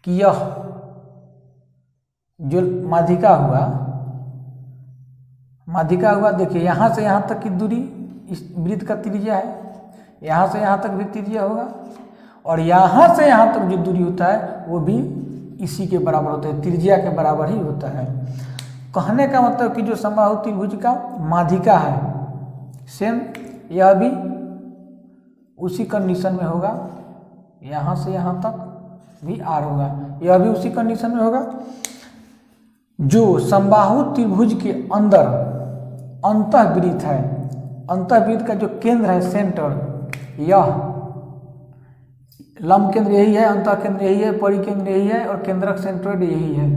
कि यह जो माध्यिका हुआ देखिए, यहाँ से यहाँ तक की दूरी इस वृत्त का त्रिज्या है, यहाँ से यहाँ तक भी त्रिज्या होगा, और यहाँ से यहाँ तक जो दूरी होता है वो भी इसी के बराबर होता है, त्रिज्या के बराबर ही होता है। कहने का मतलब कि जो समबाहु त्रिभुज का माध्यिका है सेम, यह भी उसी कंडीशन में होगा, यहाँ से यहाँ तक भी आर होगा, यह भी उसी कंडीशन में होगा। जो समबाहु त्रिभुज के अंदर अंतःवृत्त है, अंतःवृत्त का जो केंद्र है सेंटर, यह लंब केंद्र यही है, अंतः केंद्र यही है, परिकेंद्र यही है, और केंद्रक सेंट्रोइड यही है।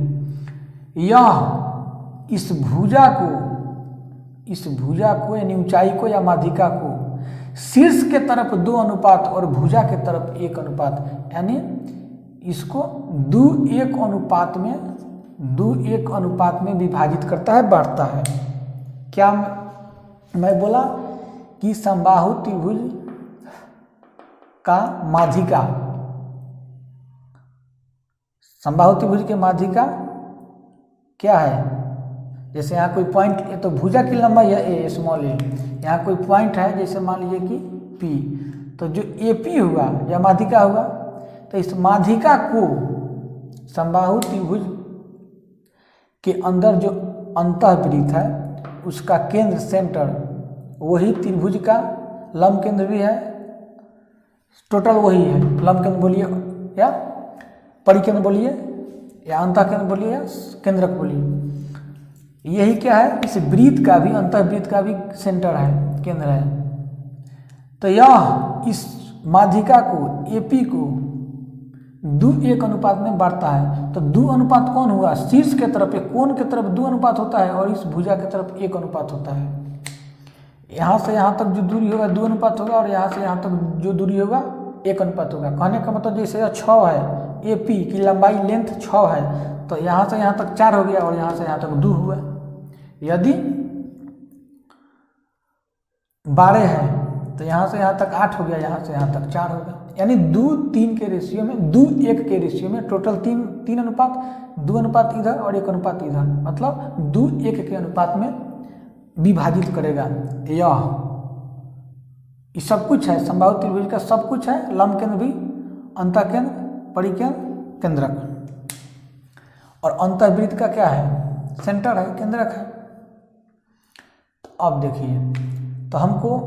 यह इस भुजा को यानी ऊंचाई को या माध्यिका को शीर्ष के तरफ 2 अनुपात और भुजा के तरफ 1 अनुपात, यानी इसको 2:1 अनुपात में विभाजित करता है, बांटता है। क्या मैं बोला कि समबाहु त्रिभुज का माध्यिका, समबाहु त्रिभुज के माध्यिका क्या है? जैसे यहाँ कोई पॉइंट, ये तो भुजा की लंबाई है ए, स्मॉल ए, यहाँ कोई पॉइंट है जैसे मान लीजिए कि पी, तो जो ए पी हुआ या माध्यिका हुआ, तो इस माध्यिका को समबाहु त्रिभुज के अंदर जो अंतःवृत्त है उसका केंद्र सेंटर वही त्रिभुज का लंब केंद्र भी है, टोटल वही है, लंब केंद्र बोलिए या परिकेंद्र बोलिए या अंतः केंद्र बोलिए या केंद्रक बोलिए, यही क्या है, इस वृत्त का भी, अंतःवृत्त का भी सेंटर है, केंद्र है। तो यह इस माध्यिका को एपी को 2:1 अनुपात में बांटता है। तो 2 अनुपात कौन हुआ? शीर्ष के तरफ, कोण के तरफ 2 अनुपात होता है और इस भुजा के तरफ 1 अनुपात होता है। यहाँ से यहाँ तक जो दूरी होगा 2 अनुपात होगा, और यहाँ से यहाँ तक जो दूरी होगा 1 अनुपात होगा। कहने का मतलब जैसे 6 है, एपी की लंबाई लेंथ 6 है, तो यहाँ से यहाँ तक 4 हो गया और यहाँ से यहाँ तक 2 हुआ। यदि 12 है तो यहाँ से यहाँ तक 8 हो गया, यहाँ से यहाँ तक 4 हो गया, यानी 2:3 के रेशियो में, 2:1 के रेशियो में, टोटल 3 अनुपात, 2 अनुपात इधर और 1 अनुपात इधर, मतलब 2:1 के अनुपात में विभाजित करेगा। यह सब कुछ है, समबाहु त्रिभुज का सब कुछ है, लंब केंद्र भी, अंतः केंद्र, परिकेंद्र, केंद्रक, और अंतःवृत्त का क्या है? सेंटर है, केंद्रक है। तो अब देखिए, तो हमको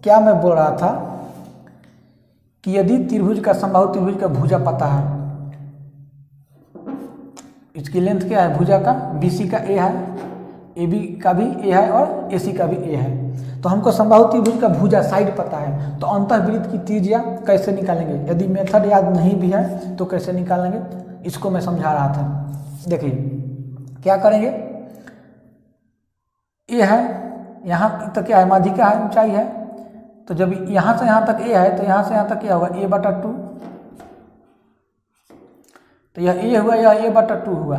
क्या मैं बोल रहा था कि यदि त्रिभुज का, समबाहु त्रिभुज का भुजा पता है, इसकी लेंथ क्या है भुजा का, BC का A है, AB का भी A है और AC का भी A है, तो हमको समबाहु त्रिभुज का भुजा साइड पता है, तो अंतःवृत्त की त्रिज्या कैसे निकालेंगे? यदि मेथड याद नहीं भी है तो कैसे निकालेंगे, इसको मैं समझा रहा था। देखिए क्या करेंगे, A है, यहाँ तक क्या है, माध्यिका है, ऊंचाई है, तो जब यहाँ से यहाँ तक A है तो यहाँ से यहाँ तक क्या होगा, A/2, तो यह A हुआ, यह A/2 हुआ।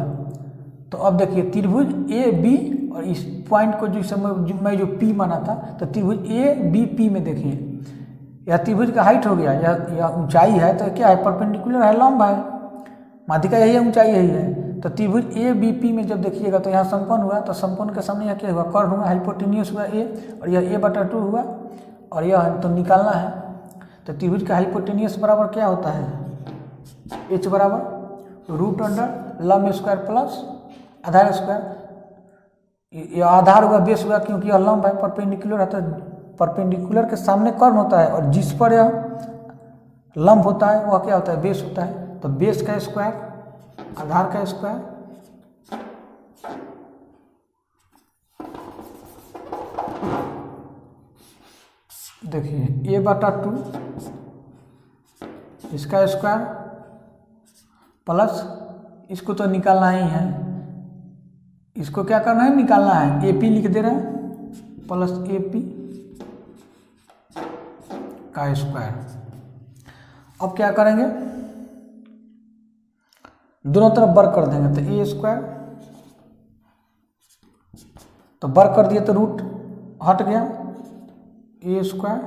तो अब देखिए त्रिभुज AB और इस पॉइंट को जो मैं जो P माना था, तो त्रिभुज ABP में देखिए, यह त्रिभुज का हाइट हो गया, यह ऊंचाई है, तो क्या है, परपेंडिकुलर है, लंब है, माध्यिका यही है, ऊंचाई यही है। तो त्रिभुज ABP में जब देखिएगा तो यहाँ समकोण हुआ, तो समकोण के सामने यह क्या हुआ, कर्ण हुआ, हाइपोटेन्यूस हुआ A, और यह A/2 हुआ, और यह तो निकालना है। तो त्रिभुज का हाइपोटेन्यूस बराबर क्या होता है, H बराबर √अंडर लंब स्क्वायर प्लस आधार स्क्वायर। यह आधार हुआ, बेस हुआ, क्योंकि यह लंब है, परपेंडिकुलर है, तो परपेंडिकुलर के सामने कर्ण होता है, और जिस पर यह लंब होता है वह क्या होता है, बेस होता है। तो बेस का स्क्वायर, आधार का स्क्वायर, देखिए A/2 इसका स्क्वायर प्लस, इसको तो निकालना ही है, इसको क्या करना है, निकालना है, AP लिख दे रहे हैं, प्लस AP का स्क्वायर। अब क्या करेंगे, दोनों तरफ वर्ग कर देंगे तो ए स्क्वायर, तो वर्ग कर दिए तो रूट हट गया, ए स्क्वायर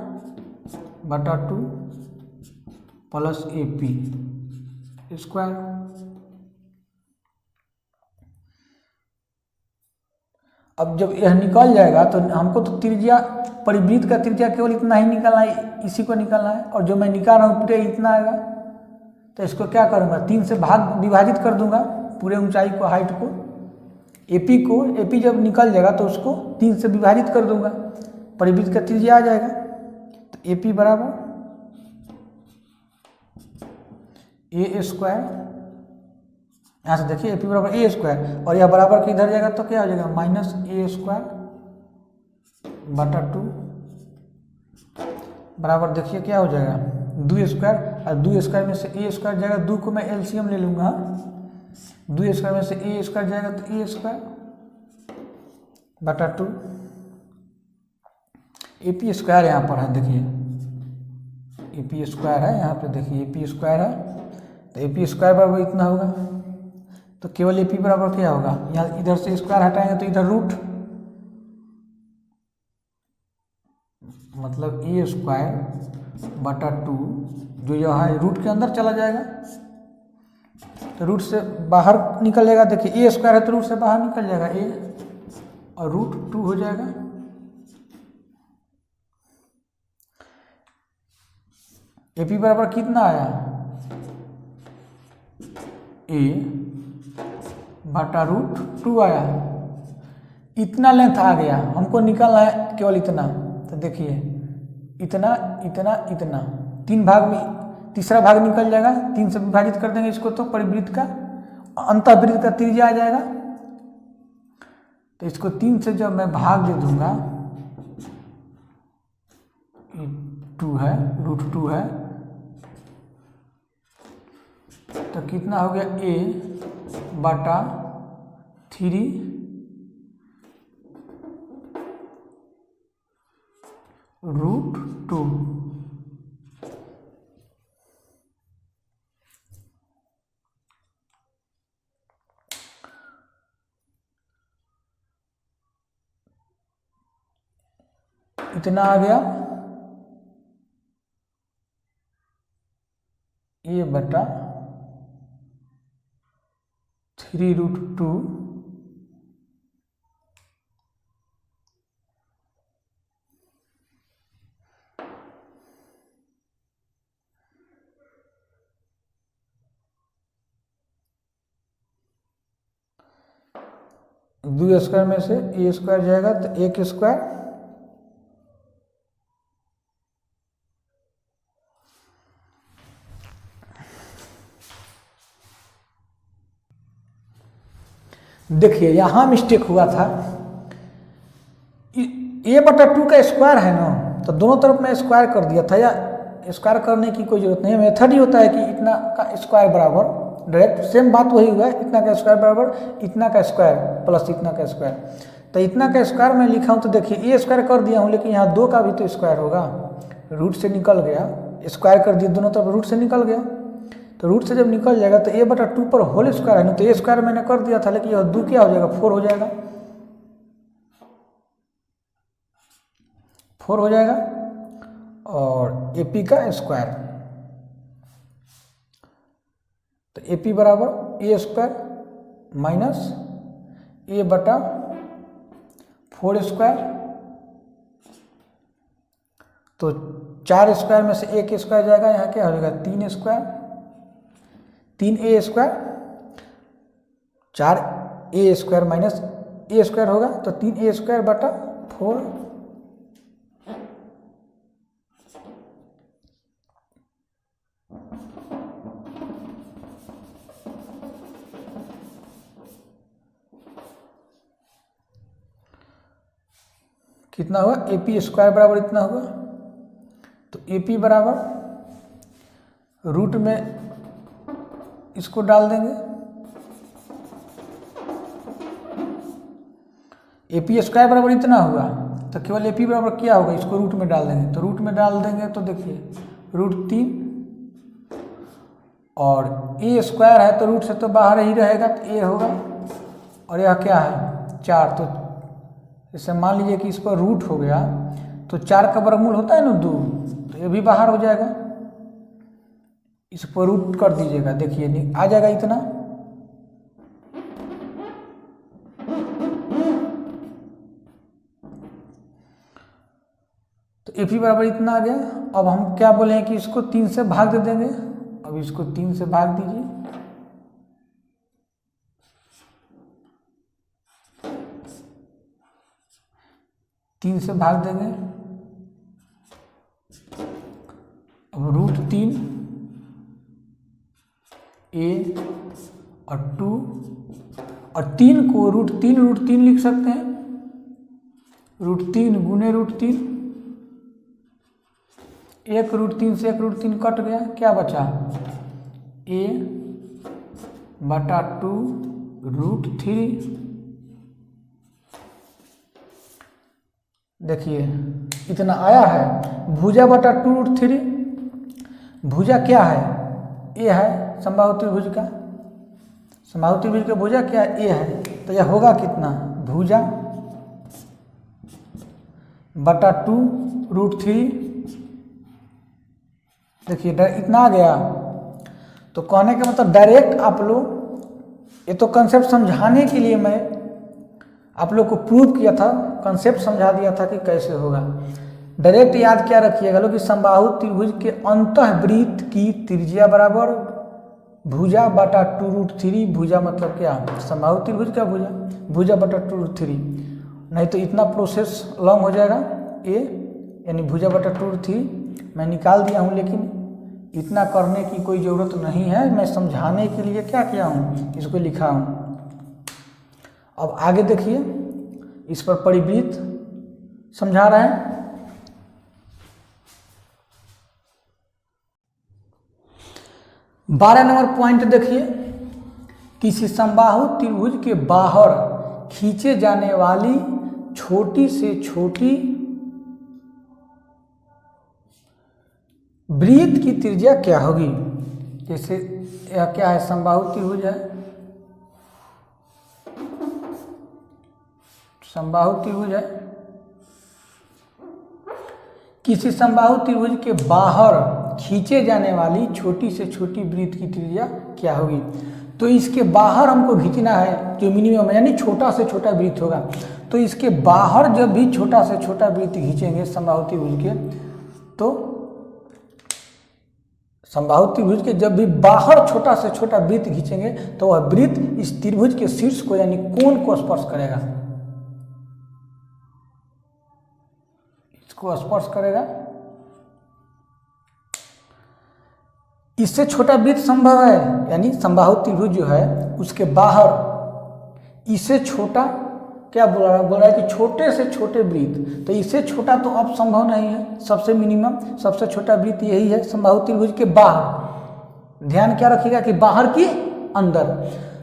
बटा 2 प्लस ए पी स्क्वायर। अब जब यह निकल जाएगा तो हमको तो त्रिज्या, परिवृत्त का त्रिज्या केवल इतना ही निकालना है, इसी को निकालना है, और जो मैं निकाल रहा हूँ पूरे इतना आएगा, तो इसको क्या करूँगा 3 से विभाजित कर दूंगा पूरे ऊंचाई को, हाइट को, एपी जब निकल जाएगा तो उसको 3 से विभाजित कर दूंगा, परिवृत्त का त्रिज्या आ जाएगा। तो एपी बराबर ए स्क्वायर, यहाँ से देखिए एपी बराबर ए स्क्वायर, और यह बराबर के इधर जाएगा तो क्या हो जाएगा माइनस ए स्क्वायर बटा 2 बराबर, देखिए क्या हो जाएगा 2 स्क्वायर, और 2 स्क्वायर में से ए स्क्वायर जाएगा, 2 को मैं एलसीएम ले लूँगा, 2 स्क्वायर में से ए स्क्वायर जाएगा तो ए स्क्वायर बटा 2, ए पी स्क्वायर यहाँ पर है, देखिए ए पी स्क्वायर है यहाँ पे, देखिए ए पी स्क्वायर है, तो ए पी स्क्वायर बराबर इतना होगा, तो केवल ए पी बराबर क्या होगा, यहाँ इधर से स्क्वायर हटाएंगे तो इधर रूट, मतलब ए स्क्वायर बटा 2 जो यहाँ है रूट के अंदर चला जाएगा, तो रूट से बाहर निकलेगा, देखिए ए स्क्वायर है तो रूट से बाहर निकल जाएगा ए, और रूट 2 हो जाएगा। ए पी बराबर कितना आया, ए बटा रूट 2 आया, इतना लेंथ आ गया, हमको निकालना है केवल इतना, तो देखिए इतना इतना इतना, 3 भाग में तीसरा भाग निकल जाएगा, 3 से विभाजित कर देंगे इसको तो परिवृत्त का, अंतःवृत्त का त्रिज्या आ जाएगा, तो इसको 3 से जब मैं भाग दे दूंगा, 2 है रूट 2 है, तो कितना हो गया ए बटा 3 रूट 2, इतना आ गया ए बटा 3 रूट 2 2 स्क्वायर में से ए स्क्वायर जाएगा तो 1 स्क्वायर, देखिए यहाँ मिस्टेक हुआ था, ए बटा 2 का स्क्वायर है ना, तो दोनों तरफ मैं स्क्वायर कर दिया था, या स्क्वायर करने की कोई जरूरत नहीं है, मेथड ही होता है कि इतना का स्क्वायर बराबर, डायरेक्ट सेम बात वही हुआ है, इतना का स्क्वायर बराबर इतना का स्क्वायर प्लस इतना का स्क्वायर, तो इतना का स्क्वायर मैं लिखा हूँ, तो देखिए ए स्क्वायर कर दिया हूँ, लेकिन यहाँ 2 का भी तो स्क्वायर होगा, रूट से निकल गया, स्क्वायर कर दिया दोनों तरफ, रूट से निकल गया, तो रूट से जब निकल जाएगा तो ए बटा 2 पर होल स्क्वायर है ना, तो ए स्क्वायर मैंने कर दिया था, लेकिन यह 2 क्या हो जाएगा 4 हो जाएगा, 4 हो जाएगा, और ए पी का स्क्वायर, तो ए पी बराबर ए स्क्वायर माइनस ए बटा 4 स्क्वायर, तो 4 स्क्वायर में से 1 स्क्वायर जाएगा, यहाँ क्या हो जाएगा 3 स्क्वायर, 3 ए स्क्वायर, 4 ए स्क्वायर माइनस ए स्क्वायर होगा, तो 3 ए स्क्वायर बटा 4, कितना हुआ ए पी स्क्वायर बराबर इतना हुआ, तो ए पी बराबर रूट में इसको डाल देंगे, ए पी स्क्वायर बराबर इतना हुआ, तो केवल ए पी बराबर क्या होगा, इसको रूट में डाल देंगे, तो रूट में डाल देंगे तो देखिए रूट 3 और ए स्क्वायर है तो रूट से तो बाहर ही रहेगा, तो ए होगा। और यह क्या है 4, तो जैसे मान लीजिए कि इस पर रूट हो गया तो 4 का वर्गमूल होता है ना 2, तो ये भी बाहर हो जाएगा। इस पर रूट कर दीजिएगा, देखिए आ जाएगा इतना। तो ए पी बराबर इतना आ गया। अब हम क्या बोले हैं कि इसको 3 से भाग दे देंगे। अब इसको 3 से भाग दीजिए, तीन से भाग देंगे। अब रूट 3 ए और 2 और 3 को रूट 3 लिख सकते हैं। रूट 3 गुने रूट 3, एक रूट 3 से एक रूट 3 कट गया, क्या बचा a बटा 2 रूट 3। देखिए इतना आया है। भुजा बटा 2 रूट 3, भुजा क्या है a है, समबाहु त्रिभुज का, समबाहु त्रिभुज का भुजा क्या है a है, तो यह होगा कितना भुजा बटा 2 रूट 3। देखिए इतना आ गया। तो कहने का मतलब डायरेक्ट आप लोग, ये तो कंसेप्ट समझाने के लिए मैं आप लोग को प्रूव किया था, कंसेप्ट समझा दिया था कि कैसे होगा। डायरेक्ट याद क्या रखिएगा लोग कि समबाहु त्रिभुज के अंतःवृत्त की त्रिज्या बराबर भुजा बटा 2 रूट 3। भुजा मतलब क्या, समबाहु त्रिभुज का भुजा, भुजा बटा 2 रूट 3। नहीं तो इतना प्रोसेस लॉन्ग हो जाएगा। ए यानी भुजा बटा 2 रूट 3 मैं निकाल दिया हूँ, लेकिन इतना करने की कोई ज़रूरत नहीं है। मैं समझाने के लिए क्या किया हूँ, इसको लिखा हूँ। अब आगे देखिए, इस पर परिवृत्त समझा रहा है। बारह नंबर पॉइंट देखिए, किसी समबाहु त्रिभुज के बाहर खींचे जाने वाली छोटी से छोटी वृत्त की त्रिज्या क्या होगी। जैसे यह क्या है, समबाहु त्रिभुज है, समबाहु त्रिभुज है। किसी समबाहु त्रिभुज के बाहर खींचे जाने वाली छोटी से छोटी वृत्त की त्रिज्या क्या होगी। तो इसके बाहर हमको खींचना है जो मिनिमम है, यानी छोटा से छोटा वृत्त होगा। तो इसके बाहर जब भी छोटा से छोटा वृत्त खींचेंगे समबाहु त्रिभुज के, तो समबाहु त्रिभुज के जब भी बाहर छोटा से छोटा वृत्त खींचेंगे तो वह वृत्त इस त्रिभुज के शीर्ष को यानी कोण को स्पर्श करेगा, इसको स्पर्श करेगा। इससे छोटा वृत्त संभव है, यानी समबाहु त्रिभुज जो है उसके बाहर इससे छोटा क्या बोल रहा है कि छोटे से छोटे वृत्त। तो इससे छोटा तो अब संभव नहीं है, सबसे मिनिमम सबसे छोटा वृत्त यही है समबाहु त्रिभुज के बाहर। ध्यान क्या रखिएगा कि बाहर की अंदर।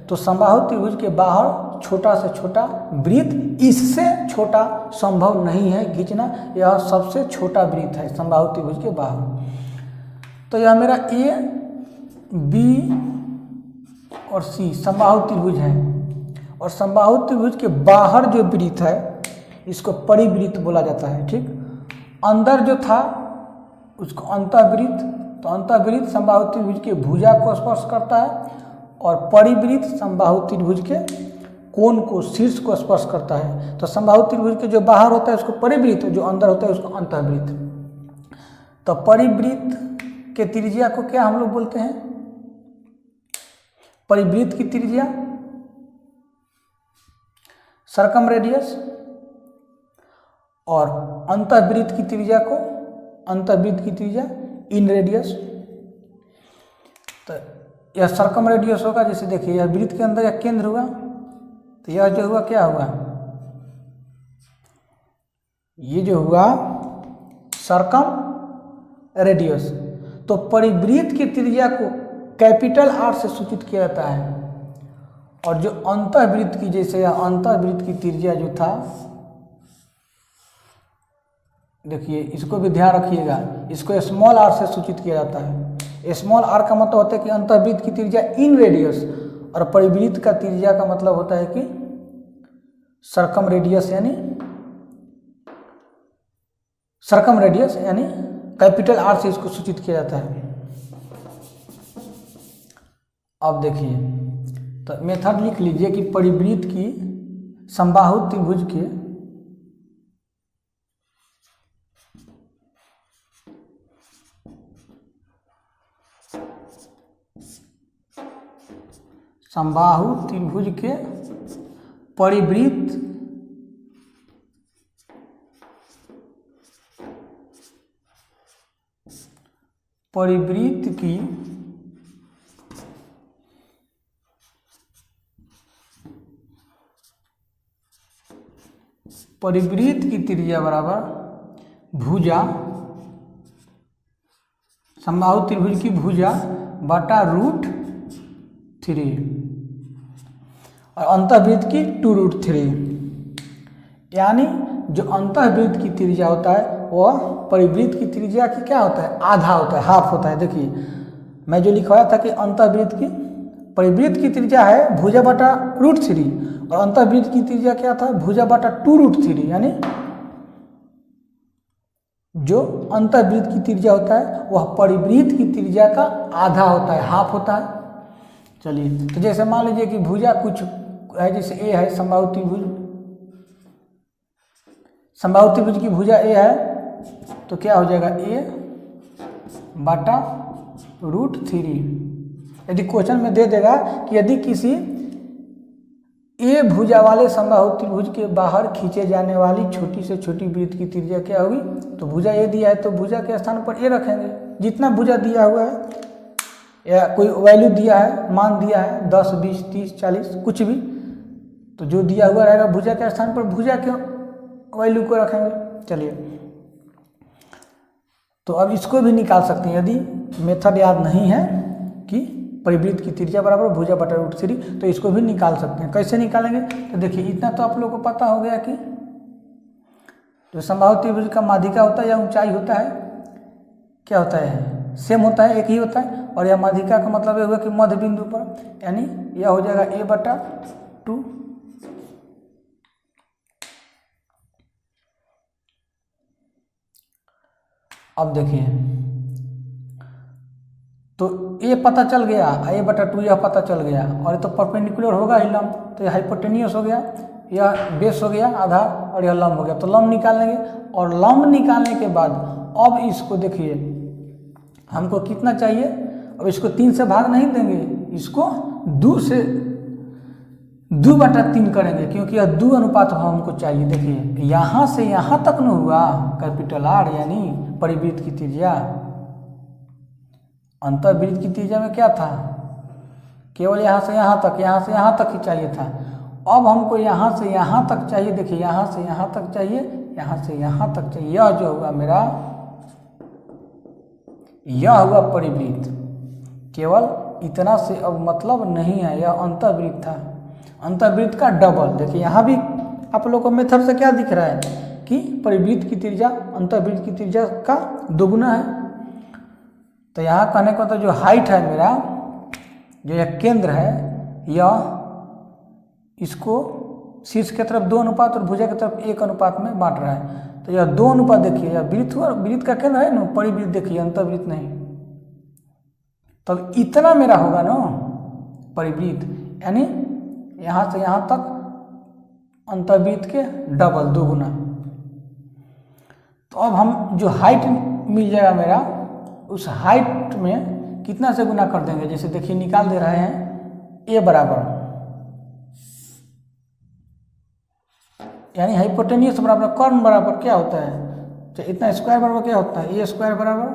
तो समबाहु त्रिभुज के बाहर छोटा से छोटा वृत्त, इससे छोटा संभव नहीं है खींचना, यह सबसे छोटा वृत्त है समबाहु त्रिभुज के बाहर। तो यह मेरा ए बी और सी समबाहु त्रिभुज है, और समबाहु त्रिभुज के बाहर जो वृत्त है इसको परिवृत्त बोला जाता है। ठीक, अंदर जो था उसको अंतःवृत्त। तो अंतःवृत्त समबाहु त्रिभुज के भुजा को स्पर्श करता है, और परिवृत्त समबाहु त्रिभुज के कोण को, शीर्ष को स्पर्श करता है। तो समबाहु त्रिभुज के जो बाहर होता है उसको परिवृत्त, जो अंदर होता है उसको अंतःवृत्त। तो परिवृत्त के त्रिज्या को क्या हम लोग बोलते हैं, परिवृत्त की त्रिज्या सर्कम रेडियस, और अंतःवृत्त की त्रिज्या को, अंतःवृत्त की त्रिज्या इन रेडियस। तो यह सर्कम रेडियस होगा। जैसे देखिए यह वृत्त के अंदर यह केंद्र हुआ, तो यह जो हुआ क्या हुआ, ये जो हुआ सर्कम रेडियस। तो परिवृत्त की त्रिज्या को कैपिटल आर से सूचित किया जाता है, और जो अंतःवृत्त की, जैसे यह अंतःवृत्त की त्रिज्या जो था, देखिए इसको भी ध्यान रखिएगा, इसको स्मॉल आर से सूचित किया जाता है। स्मॉल आर का मतलब होता है कि अंतःवृत्त की त्रिज्या इन रेडियस, और परिवृत्त का त्रिज्या का मतलब होता है कि सर्कम रेडियस, यानी कैपिटल आर से इसको सूचित किया जाता है। अब देखिए, तो मेथड लिख लीजिए कि परिवृत्त की समबाहु त्रिभुज के समबाहु त्रिभुज के परिवृत्त की त्रिज्या बराबर भुजा, समबाहु त्रिभुज की भुजा बटा √3 और अंतःवृत्त की 2√3, यानी जो अंतःवृत्त की त्रिज्या होता है वह परिवृत्त की त्रिज्या की क्या होता है, आधा होता है, हाफ होता है। देखिए मैं जो लिखवाया था कि अंतःवृत्त की परिवृत्त की त्रिज्या है भुजा बटा √3 और अंतःवृत्त की त्रिज्या क्या था, भुजा बटा 2√3, यानी जो अंतःवृत्त की त्रिज्या होता है वह परिवृत्त की त्रिज्या का आधा होता है, हाफ होता है। चलिए, तो जैसे मान लीजिए कि भुजा कुछ है, जैसे ए है समबाहु त्रिभुज, समबाहु त्रिभुज की भुजा ए है, तो क्या हो जाएगा ए बटा √3। यदि क्वेश्चन में दे देगा कि यदि किसी ए भुजा वाले समबाहु त्रिभुज के बाहर खींचे जाने वाली छोटी से छोटी वृत्त की त्रिज्या क्या होगी, तो भुजा ए दिया है तो भुजा के स्थान पर ए रखेंगे। जितना भुजा दिया हुआ है या कोई वैल्यू दिया है, मान दिया है 10, 20, 30, 40 कुछ भी, तो जो दिया हुआ रहेगा भुजा के स्थान पर भुजा के वैल्यू को रखेंगे। चलिए, तो अब इसको भी निकाल सकते हैं। यदि मेथड याद नहीं है कि परिवृत्त की त्रिज्या बराबर भुजा बटा √3, तो इसको भी निकाल सकते हैं। कैसे निकालेंगे, तो देखिए इतना तो आप लोग को पता हो गया कि जो समबाहु त्रिभुज का माध्यिका होता है या ऊंचाई होता है क्या होता है, सेम होता है, एक ही होता है, और यह माध्यिका का मतलब ये हुआ कि मध्य बिंदु पर, यानी यह हो जाएगा a बटा 2। अब देखिए, तो ए पता चल गया, a बटा 2 यह पता चल गया, और ये तो परपेंडिकुलर होगा ही लंब, तो यह हाइपोटेनियस हो गया, यह बेस हो गया आधार, और यह लंब हो गया। तो लंब निकाल लेंगे, और लंब निकालने के बाद अब इसको देखिए हमको कितना चाहिए, अब इसको 3 से भाग नहीं देंगे, इसको 2 बटा 3 करेंगे, क्योंकि यह 2 अनुपात हमको चाहिए। देखिए यहाँ से यहाँ तक न हुआ कैपिटल आर, यानी परिवृत्त की त्रिज्या। अंतःवृत्त की त्रिज्या में क्या था, केवल यहाँ से यहाँ तक, यहाँ से यहाँ तक ही चाहिए था। अब हमको यहाँ से यहाँ तक चाहिए। देखिए यहाँ से यहाँ तक चाहिए, यहाँ से यहाँ तक चाहिए। यह जो होगा मेरा, यह हुआ परिवृत्त। केवल इतना से अब मतलब नहीं है, यह अंतःवृत्त था, अंतःवृत्त का डबल। देखिए यहाँ भी आप लोगों को मेथड से क्या दिख रहा है कि परिवृत्त की त्रिज्या अंतःवृत्त की त्रिज्या का दोगुना है। तो यहाँ कहने को तो जो हाइट है मेरा, जो यह केंद्र है, यह इसको शीर्ष की तरफ 2 अनुपात और भुजा की तरफ 1 अनुपात में बांट रहा है। तो यह 2 अनुपात देखिए, यह वृत्त हुआ, वृत्त का केंद्र है ना, परिवृत्त देखिए, अंतःवृत्त नहीं। तब इतना मेरा होगा ना परिवृत्त, यानी यहाँ से यहाँ तक अंतःवृत्त के डबल, 2 गुना। तो अब हम जो हाइट मिल जाएगा मेरा, उस हाइट में कितना से गुना कर देंगे। जैसे देखिए निकाल दे रहे हैं a बराबर, यानी हाइपोटेनियस बराबर कर्ण बराबर क्या होता है, तो इतना स्क्वायर बराबर क्या होता है, a स्क्वायर बराबर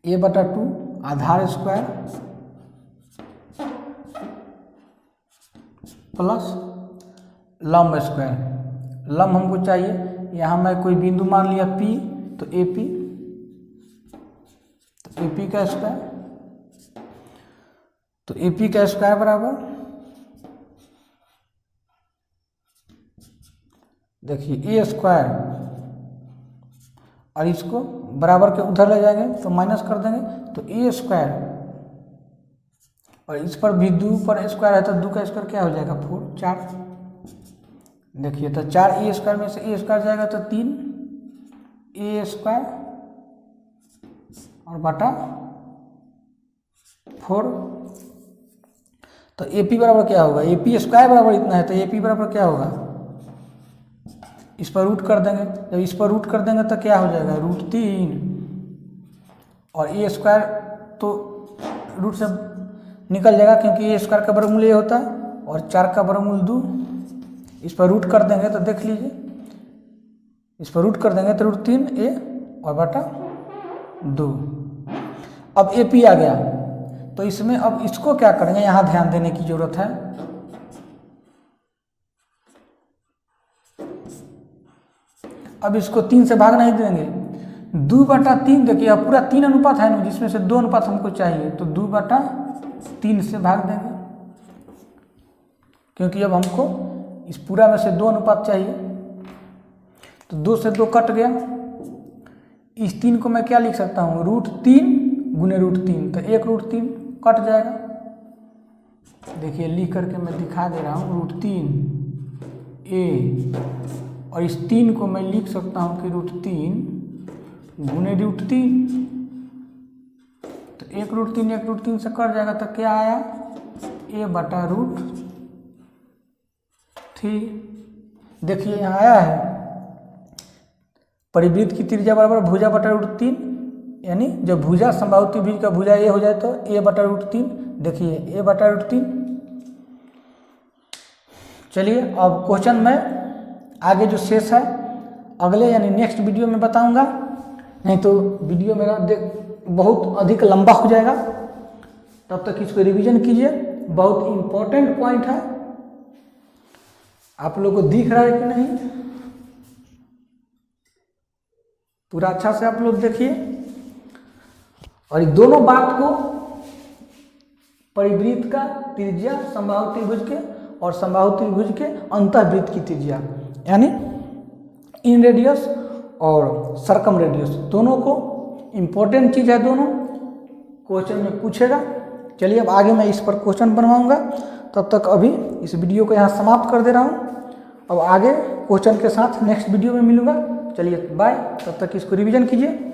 a बटा 2 आधार स्क्वायर प्लस लंब स्क्वायर। लंब हमको चाहिए, यहाँ मैं कोई बिंदु मान लिया P, तो AP, तो AP का स्क्वायर, तो AP का स्क्वायर बराबर देखिए a स्क्वायर और इसको बराबर के उधर ले जाएंगे तो माइनस कर देंगे, तो ए स्क्वायर, और इस पर भी 2 पर स्क्वायर है तो 2 का स्क्वायर क्या हो जाएगा 4, 4। देखिए तो 4 ए स्क्वायर में से ए स्क्वायर जाएगा तो 3 ए स्क्वायर और बटा 4। तो ए पी बराबर क्या होगा, ए पी स्क्वायर बराबर इतना है तो ए पी बराबर क्या होगा, इस पर रूट कर देंगे। जब इस पर रूट कर देंगे तो क्या हो जाएगा √3, और ए स्क्वायर तो रूट से निकल जाएगा क्योंकि ए स्क्वायर का वर्गमूल ये होता है, और 4 का वर्गमूल 2। इस पर रूट कर देंगे तो देख लीजिए, इस पर रूट कर देंगे तो √3 ए और बटा 2। अब ए पी आ गया, तो इसमें अब इसको क्या करेंगे, यहाँ ध्यान देने की जरूरत है। अब इसको 3 से भाग नहीं देंगे, 2/3 देखिए अब पूरा 3 अनुपात है ना, जिसमें से 2 अनुपात हमको चाहिए, तो 2/3 से भाग देंगे, क्योंकि अब हमको इस पूरा में से 2 अनुपात चाहिए। तो 2 से 2 कट गया, इस 3 को मैं क्या लिख सकता हूँ √3 गुने √3, तो 1 √3 कट जाएगा। देखिए लिख करके मैं दिखा दे रहा हूँ √3 ए, और इस 3 को मैं लिख सकता हूँ कि √3 गुने √3, तो 1 √3 1 √3 से कट जाएगा, तो क्या आया a/√3। देखिए यहाँ आया है परिवृत्त की त्रिज्या बराबर भुजा बटा √3, यानी जब भुजा समबाहु त्रिभुज का भुजा ए हो जाए तो a/√3। देखिए a/√3। चलिए अब क्वेश्चन में आगे जो शेष है अगले यानी नेक्स्ट वीडियो में बताऊंगा, नहीं तो वीडियो मेरा बहुत अधिक लंबा हो जाएगा। तब तक इसको रिवीजन कीजिए, बहुत इंपॉर्टेंट पॉइंट है। आप लोगों को दिख रहा है कि नहीं, पूरा अच्छा से आप लोग देखिए, और ये दोनों बात को परिवृत्त का त्रिज्या समबाहु त्रिभुज के और समबाहु त्रिभुज के अंतःवृत्त की त्रिज्या यानी इन रेडियस और सर्कम रेडियस, दोनों को इम्पोर्टेंट चीज़ है, दोनों क्वेश्चन में पूछेगा। चलिए अब आगे मैं इस पर क्वेश्चन बनवाऊंगा, तब तक अभी इस वीडियो को यहाँ समाप्त कर दे रहा हूँ। अब आगे क्वेश्चन के साथ नेक्स्ट वीडियो में मिलूंगा। चलिए बाय, तब तक इसको रिवीजन कीजिए।